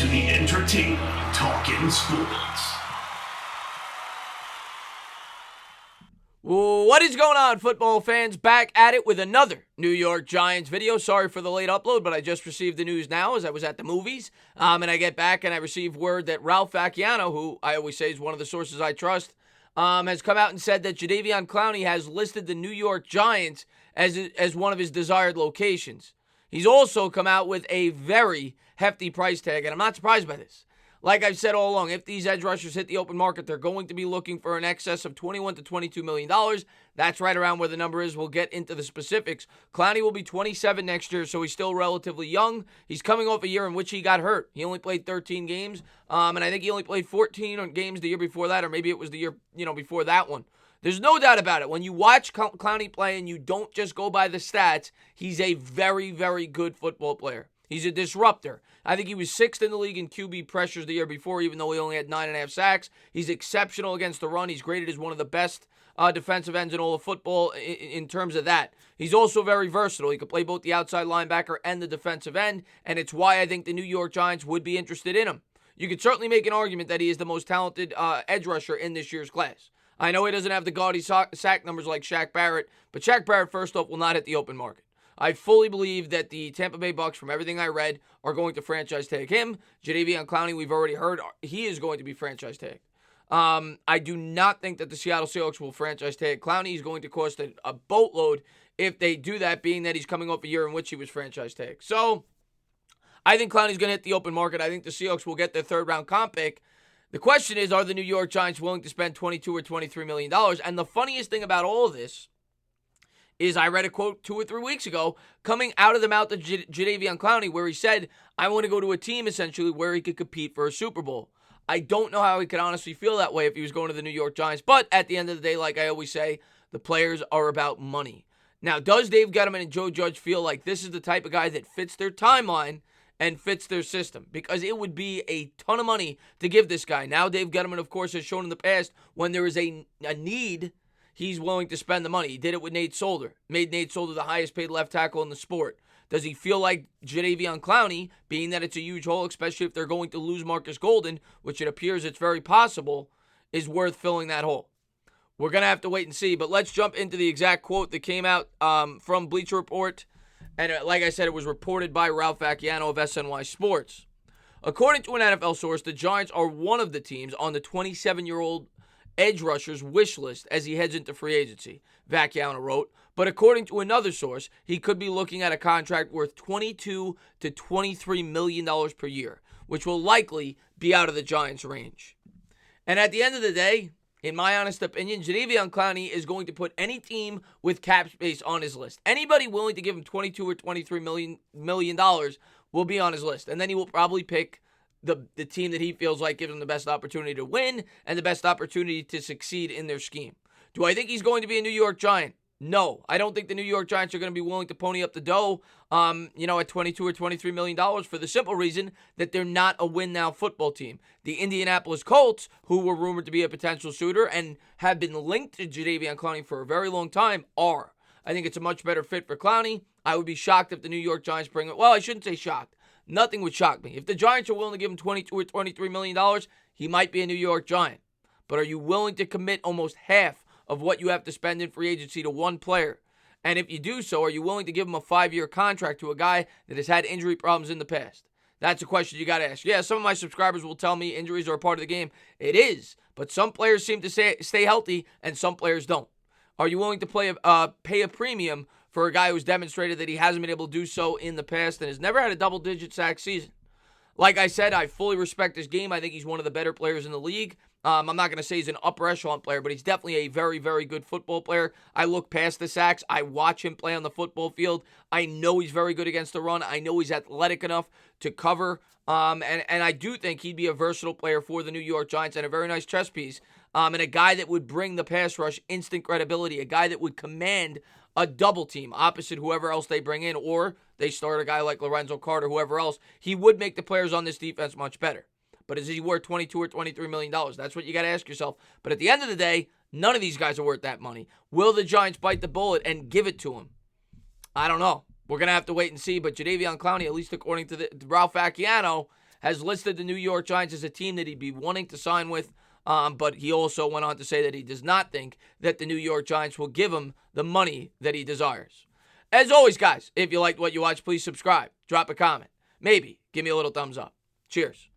to the entertaining Talkin' Sports. What is going on, football fans? Back at it with another New York Giants video. Sorry for the late upload, but I just received the news now as I was at the movies. And I get back and I received word that Ralph Facciano, who I always say is one of the sources I trust, has come out and said that Jadaveon Clowney has listed the New York Giants as one of his desired locations. He's also come out with a very hefty price tag, and I'm not surprised by this. Like I've said all along, if these edge rushers hit the open market, they're going to be looking for an excess of $21 to $22 million. That's right around where the number is. We'll get into the specifics. Clowney will be 27 next year, so he's still relatively young. He's coming off a year in which he got hurt. He only played 13 games, and I think he only played 14 games the year before that, or maybe it was the year before that one. There's no doubt about it. When you watch Clowney play and you don't just go by the stats, he's a very, very good football player. He's a disruptor. I think he was 6th in the league in QB pressures the year before, even though he only had 9.5 sacks. He's exceptional against the run. He's graded as one of the best defensive ends in all of football in terms of that. He's also very versatile. He can play both the outside linebacker and the defensive end, and it's why I think the New York Giants would be interested in him. You could certainly make an argument that he is the most talented edge rusher in this year's class. I know he doesn't have the gaudy sack numbers like Shaq Barrett, but Shaq Barrett, first off, will not hit the open market. I fully believe that the Tampa Bay Bucks, from everything I read, are going to franchise tag him. Jadaveon Clowney, we've already heard, he is going to be franchise tagged. I do not think that the Seattle Seahawks will franchise tag Clowney. He's going to cost a boatload if they do that, being that he's coming off a year in which he was franchise tagged. So, I think Clowney's going to hit the open market. I think the Seahawks will get their third-round comp pick. The question is, are the New York Giants willing to spend $22 or $23 million? And the funniest thing about all of this is I read a quote 2 or 3 weeks ago coming out of the mouth of Jadaveon Clowney where he said, I want to go to a team essentially where he could compete for a Super Bowl. I don't know how he could honestly feel that way if he was going to the New York Giants, but at the end of the day, like I always say, the players are about money. Now, does Dave Gettleman and Joe Judge feel like this is the type of guy that fits their timeline and fits their system? Because it would be a ton of money to give this guy. Now, Dave Gettleman, of course, has shown in the past when there is a need, he's willing to spend the money. He did it with Nate Solder. Made Nate Solder the highest paid left tackle in the sport. Does he feel like Jadaveon Clowney, being that it's a huge hole, especially if they're going to lose Marcus Golden, which it appears it's very possible, is worth filling that hole? We're going to have to wait and see, but let's jump into the exact quote that came out from Bleacher Report. And like I said, it was reported by Ralph Facciano of SNY Sports. According to an NFL source, the Giants are one of the teams on the 27-year-old edge rusher's wish list as he heads into free agency, Vacchiano wrote. But according to another source, he could be looking at a contract worth $22 to $23 million per year, which will likely be out of the Giants' range. And at the end of the day, in my honest opinion, Jadaveon Clowney is going to put any team with cap space on his list. Anybody willing to give him $22 or $23 million will be on his list. And then he will probably pick the team that he feels like gives him the best opportunity to win and the best opportunity to succeed in their scheme. Do I think he's going to be a New York Giant? No. I don't think the New York Giants are going to be willing to pony up the dough, at $22 or $23 million for the simple reason that they're not a win-now football team. The Indianapolis Colts, who were rumored to be a potential suitor and have been linked to Jadaveon Clowney for a very long time, are. I think it's a much better fit for Clowney. I would be shocked if the New York Giants bring it. Well, I shouldn't say shocked. Nothing would shock me. If the Giants are willing to give him $22 or $23 million, he might be a New York Giant. But are you willing to commit almost half of what you have to spend in free agency to one player? And if you do so, are you willing to give him a 5-year contract to a guy that has had injury problems in the past? That's a question you got to ask. Yeah, some of my subscribers will tell me injuries are a part of the game. It is, but some players seem to stay healthy and some players don't. Are you willing to pay a premium for a guy who's demonstrated that he hasn't been able to do so in the past and has never had a double-digit sack season? Like I said, I fully respect his game. I think he's one of the better players in the league. I'm not going to say he's an upper echelon player, but he's definitely a very, very good football player. I look past the sacks. I watch him play on the football field. I know he's very good against the run. I know he's athletic enough to cover. And I do think he'd be a versatile player for the New York Giants and a very nice chess piece. And a guy that would bring the pass rush instant credibility. A guy that would command a double team opposite whoever else they bring in, or they start a guy like Lorenzo Carter, whoever else. He would make the players on this defense much better. But is he worth $22 or $23 million? That's what you got to ask yourself. But at the end of the day, none of these guys are worth that money. Will the Giants bite the bullet and give it to him? I don't know. We're going to have to wait and see. But Jadaveon Clowney, at least according to Ralph Facciano, has listed the New York Giants as a team that he'd be wanting to sign with. But he also went on to say that he does not think that the New York Giants will give him the money that he desires. As always, guys, if you liked what you watched, please subscribe, drop a comment, maybe give me a little thumbs up. Cheers.